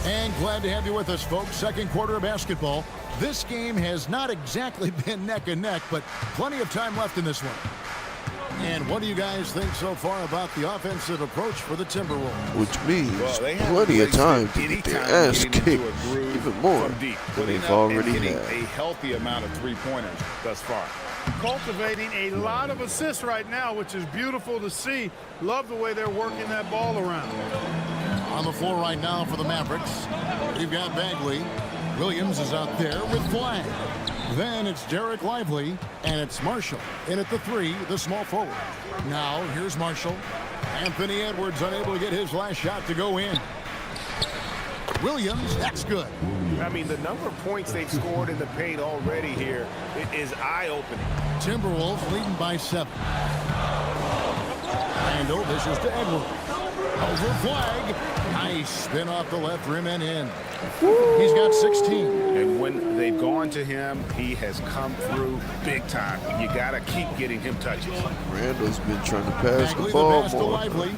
And glad to have you with us, folks. Second quarter of basketball. This game has not exactly been neck and neck, but plenty of time left in this one. And what do you guys think so far about the offensive approach for the Timberwolves? Which means plenty of time to get their ass kicked even more than they've already had. A healthy amount of three-pointers thus far. Cultivating a lot of assists right now, which is beautiful to see. Love the way they're working that ball around. On the floor right now for the Mavericks, we've got Bagley. Williams is out there with Flag. Then it's Derek Lively, and it's Marshall in at the 3, the small forward. Now here's Marshall. Anthony Edwards unable to get his last shot to go in. Williams, that's good. I mean, the number of points they've scored in the paint already here is eye-opening. Timberwolves leading by 7. And this is to Edwards. Over Flag. Nice spin off the left rim and in. He's got 16. And when they've gone to him, he has come through big time. You got to keep getting him touches. Randall's been trying to pass Bagley, the ball pass more. To Lively.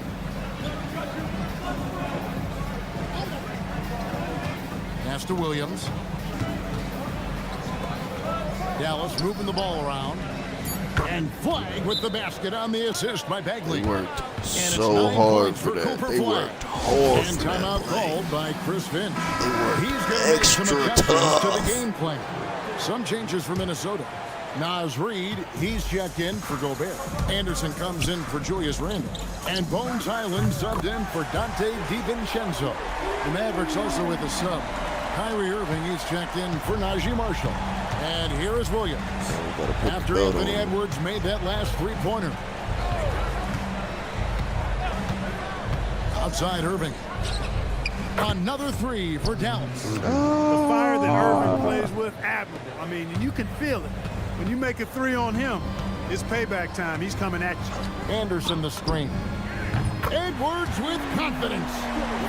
Pass to Williams. Dallas moving the ball around. And Flag with the basket on the assist by Bagley. They worked so hard for that. They worked hard and for that. timeout called by Chris Finch. They worked He's going to extra some adjustments tough. to the game plan. Some changes for Minnesota. Naz Reid, he's checked in for Gobert. Anderson comes in for Julius Randle. And Bones Highland subbed in for Dante DiVincenzo. The Mavericks also with a sub. Kyrie Irving, he's checked in for Najee Marshall. And here is Williams. After Anthony Edwards made that last three-pointer. Outside Irving. Another 3 for Dallas. The fire that Irving plays with, admirable. I mean, you can feel it. When you make a 3 on him, it's payback time. He's coming at you. Anderson the screen. Edwards with confidence.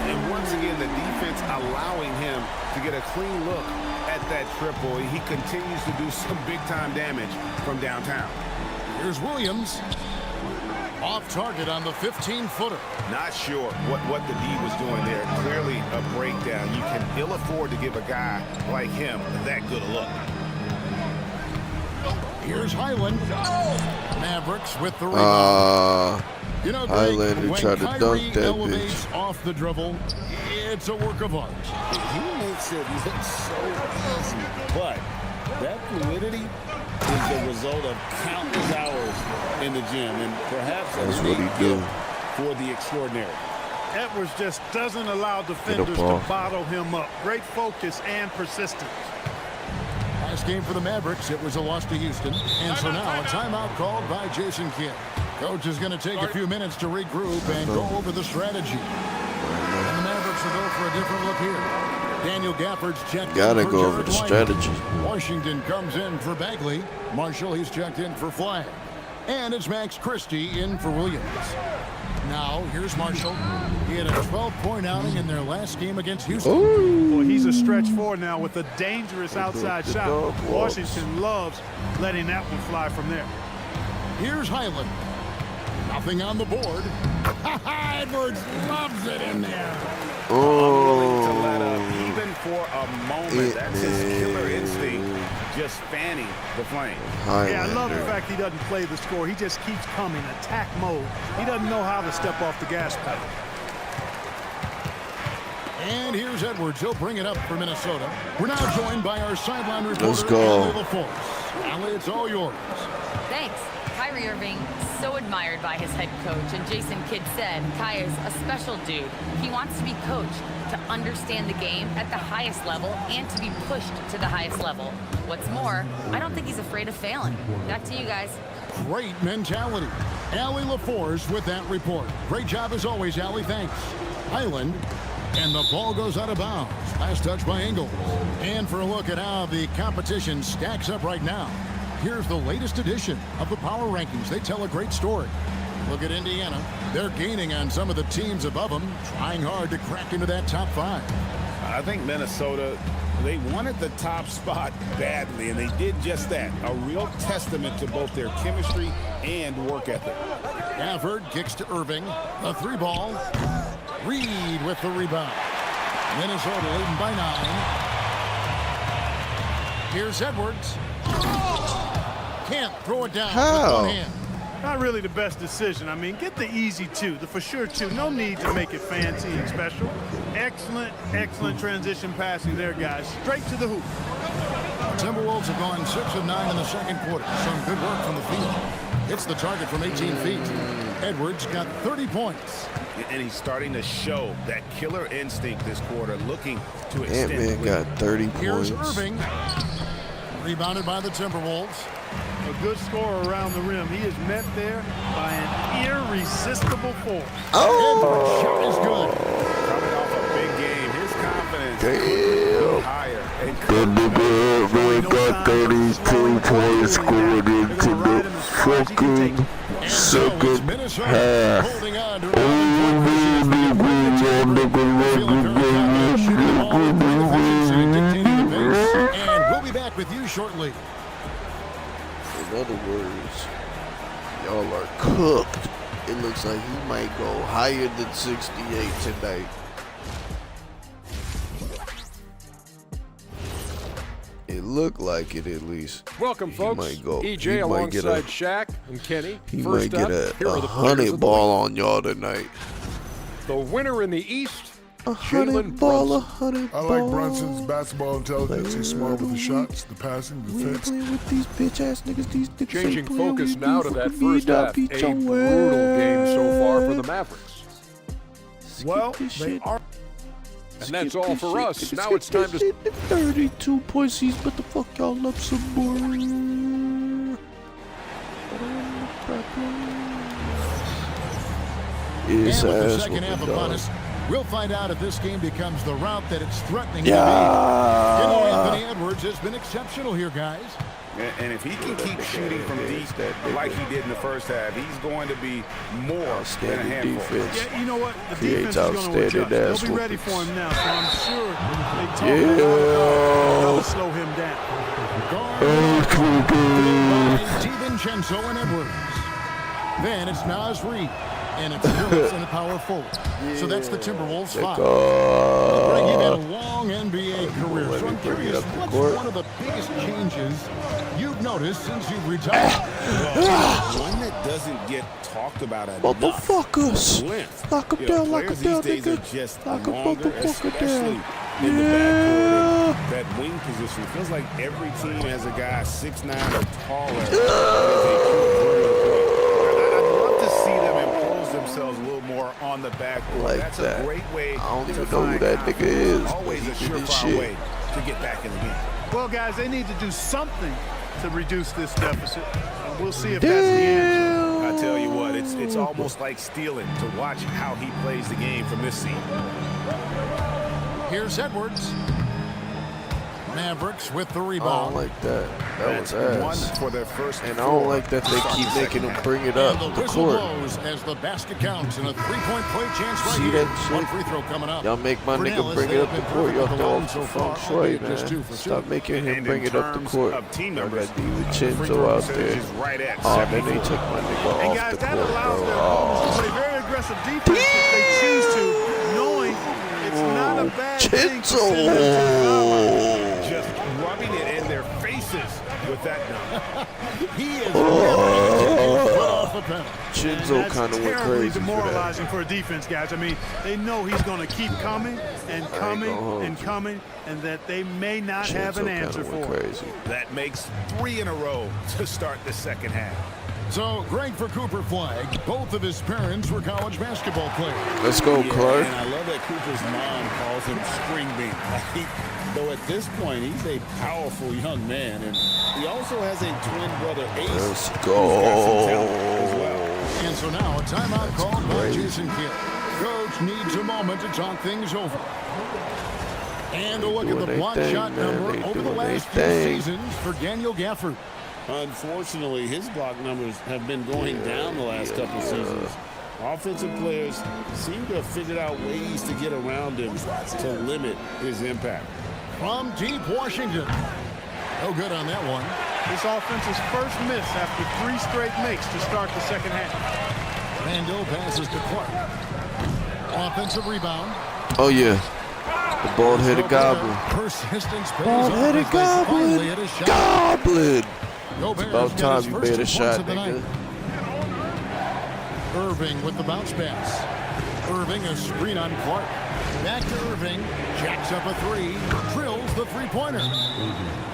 And once again, the defense allowing him to get a clean look at that triple. He continues to do some big-time damage from downtown. Here's Williams. Off target on the 15-footer. Not sure what the D was doing there. Clearly a breakdown. You can ill afford to give a guy like him that good a look. Here's Highland. Mavericks with the rebound. You know, Greg, Highlander tried to dunk that elevates bitch. off the dribble, it's a work of art. He makes it look so easy, but that fluidity is the result of countless hours in the gym, and perhaps That's what he do. For the extraordinary. Edwards just doesn't allow defenders to bottle him up. Great focus and persistence. Last game for the Mavericks, it was a loss to Houston. And so now a timeout called by Jason Kidd. Coach is going to take a few minutes to regroup and go over the strategy. And the Mavericks will go for a different look here. Daniel Gafford's checked Gotta in for go over Jared the White. strategy. Washington comes in for Bagley. Marshall, he's checked in for Flag. And it's Max Christie in for Williams. Now, here's Marshall. He had a 12-point outing in their last game against Houston. Well, he's a stretch forward now with a dangerous outside shot. Washington loves letting that one fly from there. Here's Highland. Nothing on the board. Edwards loves it in there. Unwilling to let up even for a moment. That's his killer instinct, just fanning the flame. Yeah, I love the fact he doesn't play the score. He just keeps coming, attack mode. He doesn't know how to step off the gas pedal. And here's Edwards. He'll bring it up for Minnesota. We're now joined by our sideline reporter, Let's go. Allie LaForce. Allie, it's all yours. Thanks. Kyrie Irving, so admired by his head coach, and Jason Kidd said Kai is a special dude. He wants to be coached to understand the game at the highest level and to be pushed to the highest level. What's more, I don't think he's afraid of failing. Back to you guys. Great mentality. Allie LaForce with that report. Great job as always, Allie. Thanks. Highland. And the ball goes out of bounds. Last touch by Ingles. And for a look at how the competition stacks up right now, here's the latest edition of the Power Rankings. They tell a great story. Look at Indiana. They're gaining on some of the teams above them, trying hard to crack into that top 5. I think Minnesota, they wanted the top spot badly, and they did just that. A real testament to both their chemistry and work ethic. Gafford kicks to Irving. A 3-ball. Reed with the rebound. Minnesota leading by 9. Here's Edwards. Can't throw it down with one hand. Not really the best decision. I mean, get the easy 2, the for sure 2. No need to make it fancy and special. Excellent, excellent transition passing there, guys. Straight to the hoop. Timberwolves have gone 6 of 9 in the second quarter. Some good work from the field. Hits the target from 18 feet. Edwards got 30 points. And he's starting to show that killer instinct this quarter, looking to extend. Ant-Man got 30 points. Here's Irving. Rebounded by the Timberwolves. A good scorer around the rim. He is met there by an irresistible force. Edwards' shot is good. Coming off a big game, his confidence is higher. The got 32 points scored into the fucking second half. Holding on to and we'll be back with you shortly. In other words, y'all are cooked. It looks like he might go higher than 68 tonight. It looked like it at least. Welcome, folks. Might go, EJ alongside Shaq and Kenny. He First might get up, here are a the players 100 of the ball on y'all tonight. The winner in the East, 100 ball, 100 ball. I like Brunson's basketball intelligence. He's smart with the shots, the passing, the We ain't defense. playing with these bitch ass niggas. These niggas changing ain't playing focus with now you. to that Fucking first me, half. beat A your brutal game so far for the ass. Mavericks. Well, Skip this they shit. are. And that's Skip all this for shit. us. Skip Now it's time this to... shit. 32 points. He's about to fuck y'all up some more. His And with the ass second half whooping, upon dog. us, we'll find out if this game becomes the route that it's threatening to be. Yeah. You know, Anthony Edwards has been exceptional here, guys. And if he can keep shooting from deep like he did in the first half, he's going to be more than a Outstanding handful. defense. Yeah, you know what? The Creates defense is going to outstanding adjust. ass They'll be ready whoopings. for him now, so I'm sure they talk about how to slow him down. DiVincenzo and Edwards. Then it's Nas Reed. And it's Phillips in the power forward. So that's the Timberwolves 5. Greg, you've had a long NBA career. So I'm curious, what's one of the biggest changes you've noticed since you've retired? One that doesn't get talked about enough. Motherfuckers. Length. Lock him You know, down, lock him players down, these days nigga. are just Lock him longer, motherfucker especially down. in the Yeah. backcourt. That wing position feels like every team has a guy 6'9" or taller. That is a true I'd love to see them impose themselves a little more on the backcourt. Like That's that. a great way I don't to even know who find that nigga confidence. is, Always but a he did his surefire shit. way to get back in the game. Well, guys, they need to do something to reduce this deficit. And we'll see if that's the answer. I tell you what, it's almost like stealing to watch how he plays the game from this seat. Here's Edwards. Mavericks with the I rebound. don't like that. That was One ass. for their first And I don't like that they keep making them bring it up And the the whistle court. blows as the basket counts and a three-point play chance right See here. that shit? One free throw coming up. Y'all make my For nigga Dallas, bring they it up have the been court. Y'all perfect throw alone off so the far, feng shui, albeit man. just 2 for 2. Stop making him And bring in it up the terms court. of team I numbers, got free DiVincenzo throw out percentage there. is right at Oh, then they 74. took my nigga And off guys, the that court, allows bro. their opponents to play very aggressive defense if they choose to, knowing it's not a bad thing to send them to the sideline. Just rubbing it in their faces with that dunk. He is foot off the pen. Chinzo kind of went terribly crazy for that. demoralizing for a defense, guys. I mean, they know he's going to keep coming and coming and coming, and that they may not have an answer for it. Crazy. That makes 3 in a row to start the second half. So, great for Cooper Flag. Both of his parents were college basketball players. Let's go, Clark. And I love that Cooper's mom calls him String Bean. Though at this point, he's a powerful young man. And he also has a twin brother, Ace. Let's who's go. got some talent as well. And so now a timeout called by Jason Kidd. Coach needs a moment to talk things over. And a look at the block shot number over the last few seasons for Daniel Gafford. Unfortunately, his block numbers have been going down the last couple of seasons. Offensive players seem to have figured out ways to get around him to limit his impact. From deep Washington. No good on that one. This offense's first miss after 3 straight makes to start the second half. Randall passes to Clark. Offensive rebound. Oh, yeah. The bald-headed goblin. Persistence pays Bald-headed off as they finally hit goblin. a shot. Goblin. Gobert's About got time his you first made a 2 shot, points of the nigga. night. Irving with the bounce pass. Irving a screen on Clark. Back to Irving. Jacks up a 3. Drills the three-pointer.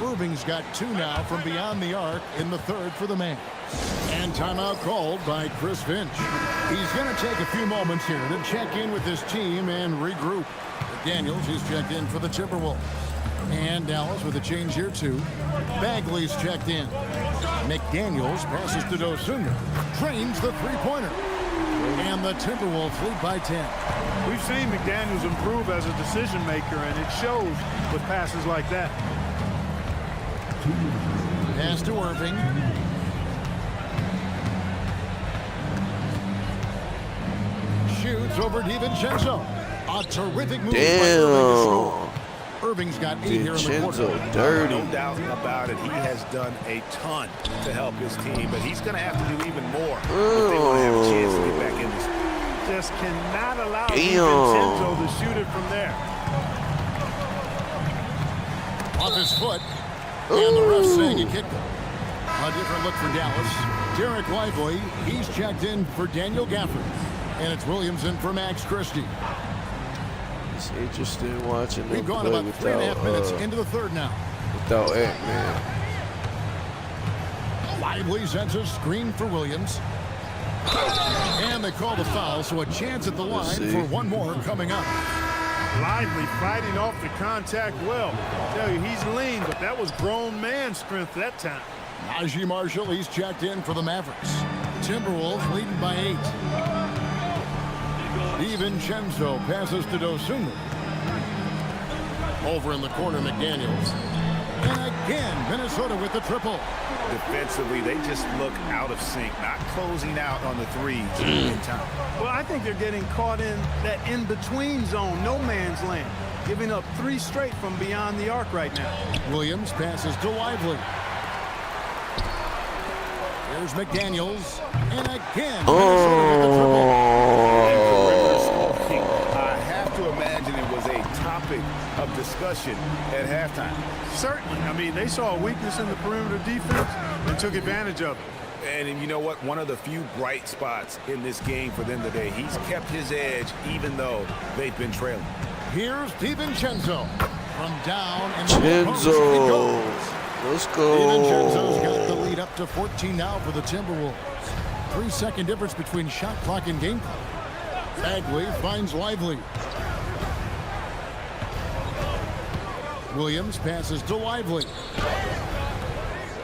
Irving's got 2 now from beyond the arc in the third for the man. And timeout called by Chris Finch. He's going to take a few moments here to check in with his team and regroup. Daniels, he's checked in for the Timberwolves. And Dallas with a change here too. Bagley's checked in. McDaniels passes to Dosunga. Trains the three-pointer. And the Timberwolves lead by 10. We've seen McDaniels improve as a decision maker, and it shows with passes like that. Pass to Irving. Shoots over DiVincenzo. A terrific move by Irving to score. Irving's got 8 here in the quarter. Dirty. No doubt about it. He has done a ton to help his team, but he's going to have to do even more if they want to have a chance to get back in this. Just cannot allow DiVincenzo to shoot it from there. Off his foot. And the ref saying he kicked it. A different look for Dallas. Derek Lively, he's checked in for Daniel Gafford. And it's Williamson for Max Christie. It's interesting watching them We've gone play about 3.5 minutes into the third now. without Ant-Man. Lively sends a screen for Williams. And they call the foul, so a chance at the line for one more coming up. Lively fighting off the contact well. I tell you, he's lean, but that was grown man strength that time. Najee Marshall, he's checked in for the Mavericks. Timberwolves leading by 8. DiVincenzo passes to Dosunga. Over in the corner, McDaniels. And again, Minnesota with the triple. Defensively, they just look out of sync, not closing out on the threes in time. Well, I think they're getting caught in that in-between zone, no man's land, giving up 3 straight from beyond the arc right now. Williams passes to Lively. Here's McDaniels. And again, Minnesota with the triple. I have to imagine it was a topic of discussion at halftime. Certainly. I mean, they saw a weakness in the perimeter defense and took advantage of it. And you know what? One of the few bright spots in this game for them today. He's kept his edge even though they've been trailing. Here's DiVincenzo from down in the Chinzo. Let's go. DiVincenzo's got the lead up to 14 now for the Timberwolves. 3-second difference between shot clock and game clock. Bagley finds Lively. Williams passes to Lively.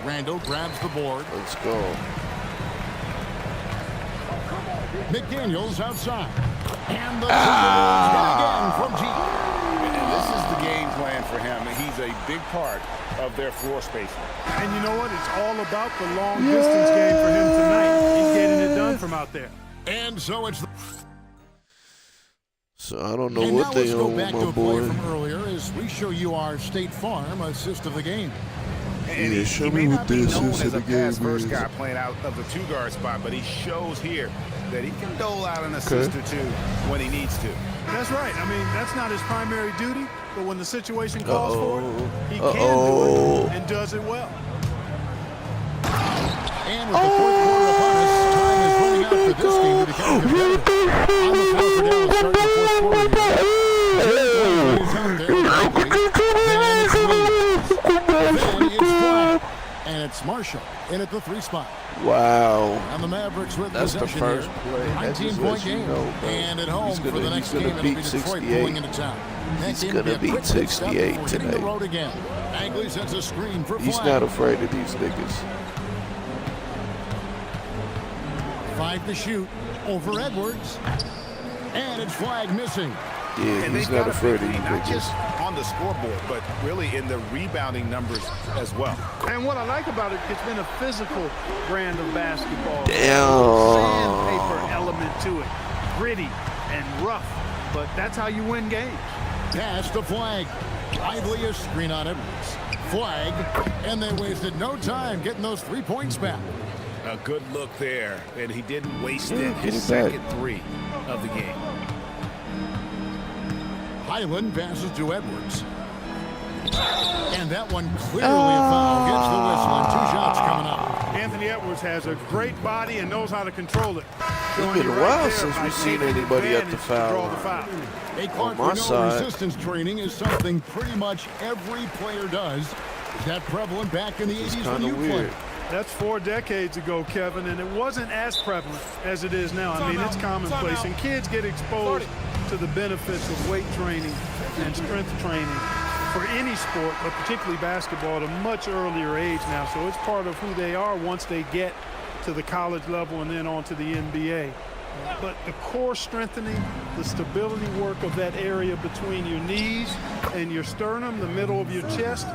Randall grabs the board. Let's go. McDaniels outside. And the Timberwolves hit again from deep. And this is the game plan for for him, and he's a big part of their floor spacing. And you know what? It's all about the long distance game for him tonight. He's getting it done from out there. And so it's. So I don't know what they own, my boy. Play from earlier as we show you our State Farm assist of the game. And yeah, show me what the assist of the game is. First guy playing out of the 2-guard spot, but he shows here that he can dole out an assist or two when he needs to. That's right. I mean, that's not his primary duty, but when the situation calls for it, he can do it and does it well. And with the fourth quarter upon us, time is running out for this game to become competitive. On the floor for Dallas, starting the fourth quarter here. He's out there. Then it's Williams. Then it's Flag. And it's Marshall in at the 3 spot. Wow. And the Mavericks with that's the first here. play. 19-point game. And at home for the next game, it'll be Detroit pulling into town. He's going to beat 68 today. The road again. Bagley sets a screen for Flag. He's not afraid of these niggas. 5 to shoot over Edwards. And it's Flag missing. Yeah, he's not afraid of these not niggas. just on the scoreboard, but really in the rebounding numbers as well. And what I like about it, it's been a physical brand of basketball. Damn. Sandpaper element to it. Gritty and rough, but that's how you win games. Pass to Flag. Lively a screen on Edwards. Flag, and they wasted no time getting those 3 points back. A good look there, and he didn't waste it. His second 3 of the game. Highland passes to Edwards. And that one clearly a foul. Gets the whistle and 2 shots coming up. Anthony Edwards has a great body and knows how to control it. It's been a while since we've seen anybody at the foul. Hey, Clark, on my side. Resistance training is something pretty much every player does. Is that prevalent back in the 80s when you played? That's 4 decades ago, Kevin, and it wasn't as prevalent as it is now. I mean, it's commonplace, and kids get exposed to the benefits of weight training and strength training for any sport, but particularly basketball, at a much earlier age now. So it's part of who they are once they get to the college level and then on to the NBA. But the core strengthening, the stability work of that area between your knees and your sternum, the middle of your chest,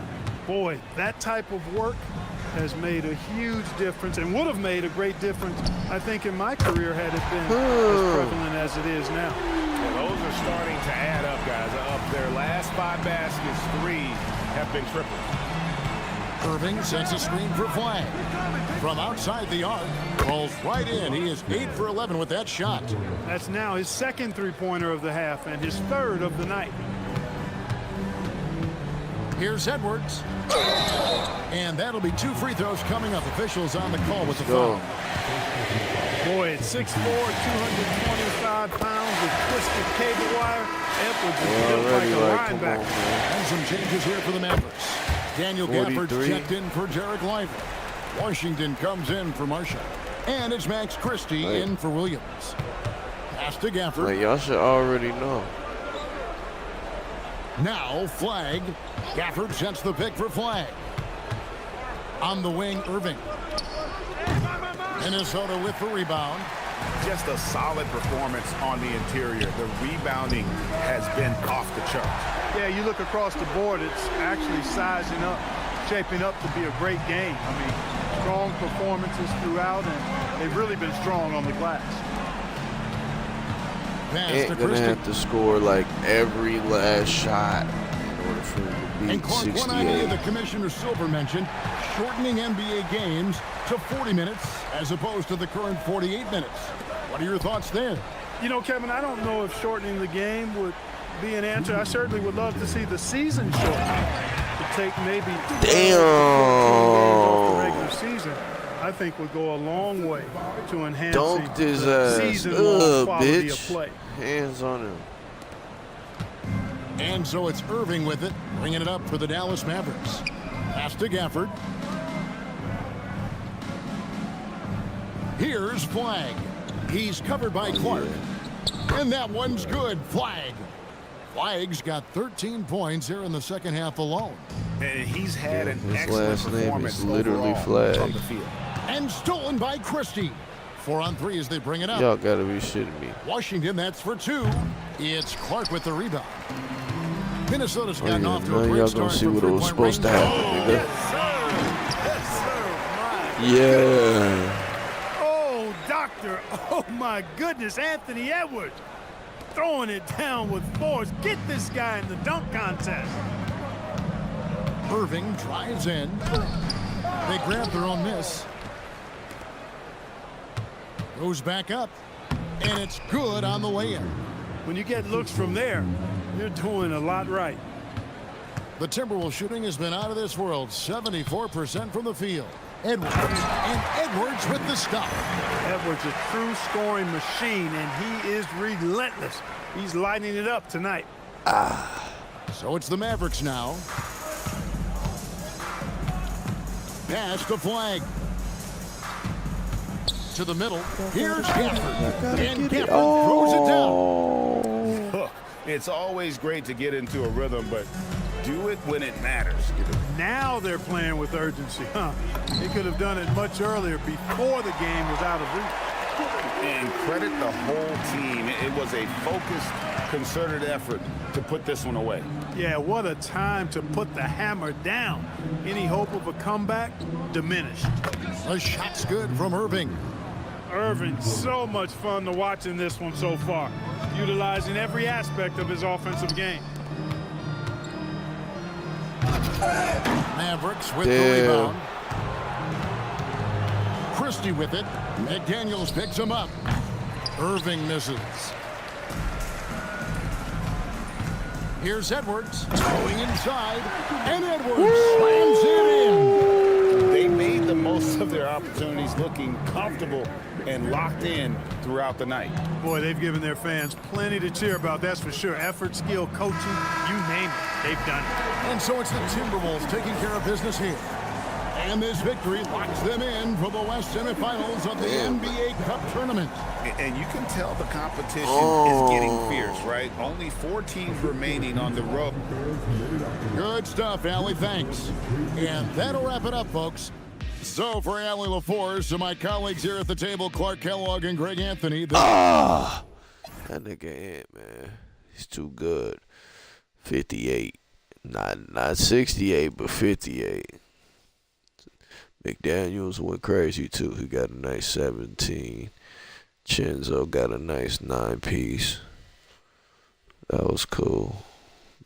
boy, that type of work has made a huge difference and would have made a great difference, I think, in my career had it been as prevalent as it is now. Well, those are starting to add up, guys. Of their last 5 baskets, 3 have been triples. Irving sets a screen for Flag. From outside the arc, rolls right in. He is 8 for 11 with that shot. That's now his second 3-pointer of the half and his 3rd of the night. Here's Edwards. And that'll be 2 free throws coming up. Officials on the call with the foul. Boy, at 6'4", 225 pounds with twisted cable wire, Edwards is built like a linebacker. And some changes here for the Mavericks. Daniel Gafford checked in for Jarek Lively. Washington comes in for Marshall. And it's Max Christie in for Williams. Pass to Gafford. Like, y'all should already know. Now Flag. Gafford sets the pick for Flag. On the wing, Irving. Minnesota with the rebound. Just a solid performance on the interior. The rebounding has been off the charts. Yeah, you look across the board, it's actually sizing up, shaping up to be a great game. I mean, strong performances throughout, and they've really been strong on the glass. Ain't gonna have to score like every last shot in order for him to beat And Clark, 68. one idea that Commissioner Silver mentioned, shortening NBA games to 40 minutes as opposed to the current 48 minutes. What are your thoughts there? You know, Kevin, I don't know if shortening the game would be an answer. I certainly would love to see the season shortened to take maybe 12 games off the regular season. I think would go a long way to enhancing Dunked his the season-long quality bitch. of play. Hands on him. And so it's Irving with it, bringing it up for the Dallas Mavericks. Pass to Gafford. Here's Flag. He's covered by Clark. And that one's good. Flag. Flag's got 13 points here in the second half alone. And he's had an His excellent last name performance is literally overall Flag. from the field. And stolen by Christie. 4 on 3 as they bring it up. Y'all gotta be shitting me. Washington, that's for 2. It's Clark with the rebound. Minnesota's Oh, gotten yeah, off to now a y'all great gonna start see from what was three-point supposed to range. happen, nigga. Yes, sir. Yeah. Oh, doctor. Oh, my goodness. Anthony Edwards throwing it down with force. Get this guy in the dunk contest. Irving drives in. They grab their own miss. Goes back up. And it's good on the way in. When you get looks from there, you're doing a lot right. The Timberwolves shooting has been out of this world. 74% from the field. Edwards. And Edwards with the stop. Edwards a true scoring machine, and he is relentless. He's lighting it up tonight. So it's the Mavericks now. Pass to Flag. To the middle. Here's Gafford. And Gafford throws it down. Look, it's always great to get into a rhythm, but do it when it matters. Now they're playing with urgency, huh? They could have done it much earlier before the game was out of reach. And credit the whole team. It was a focused, concerted effort to put this one away. Yeah, what a time to put the hammer down. Any hope of a comeback? Diminished. A shot's good from Irving. Irving, so much fun to watch in this one so far, utilizing every aspect of his offensive game. Mavericks with the rebound. Christie with it. McDaniels picks him up. Irving misses. Here's Edwards going inside, and Edwards slams it in. They made the most of their opportunities, looking comfortable and locked in throughout the night. Boy, they've given their fans plenty to cheer about, that's for sure. Effort, skill, coaching, you name it, they've done it. And so it's the Timberwolves taking care of business here. And this victory locks them in for the West semifinals of the NBA Cup tournament. And you can tell the competition is getting fierce, right? Only 4 teams remaining on the road. Good stuff, Allie. Thanks. And that'll wrap it up, folks. So for Allie LaForce and my colleagues here at the table, Clark Kellogg and Greg Anthony. That nigga Ant, man. He's too good. 58. Not 68, but 58. McDaniels went crazy, too. He got a nice 17. Chenzo got a nice 9-piece. That was cool.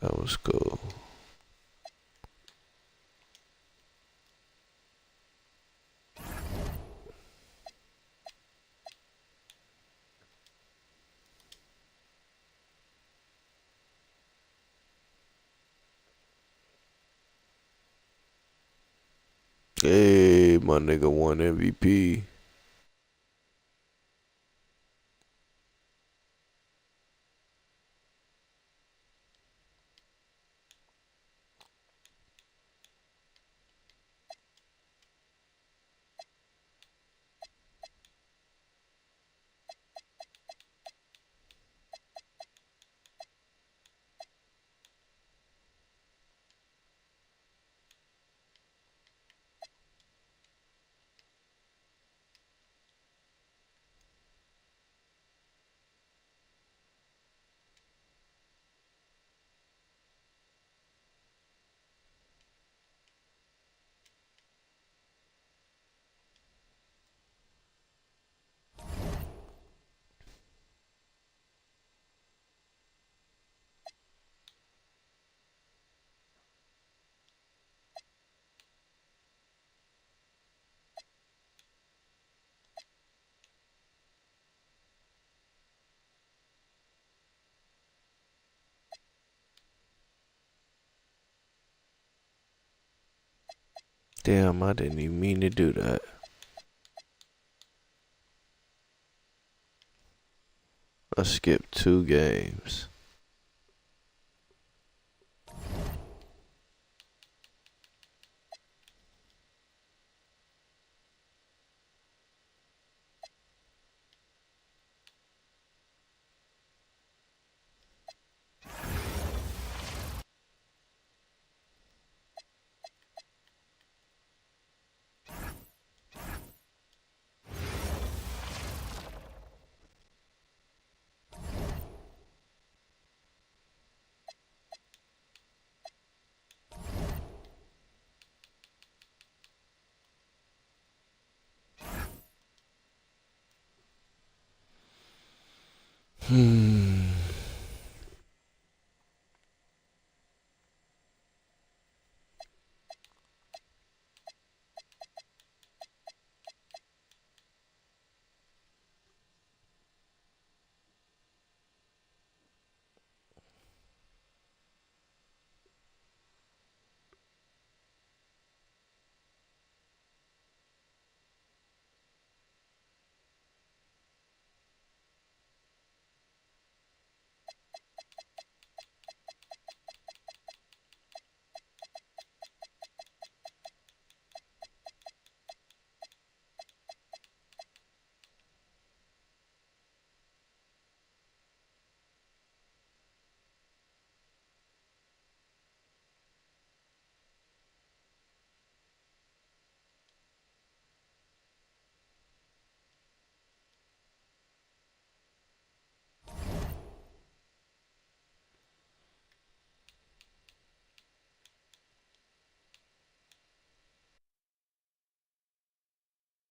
That was cool. Hey, my nigga won MVP. Damn, I didn't even mean to do that. I skipped 2 games.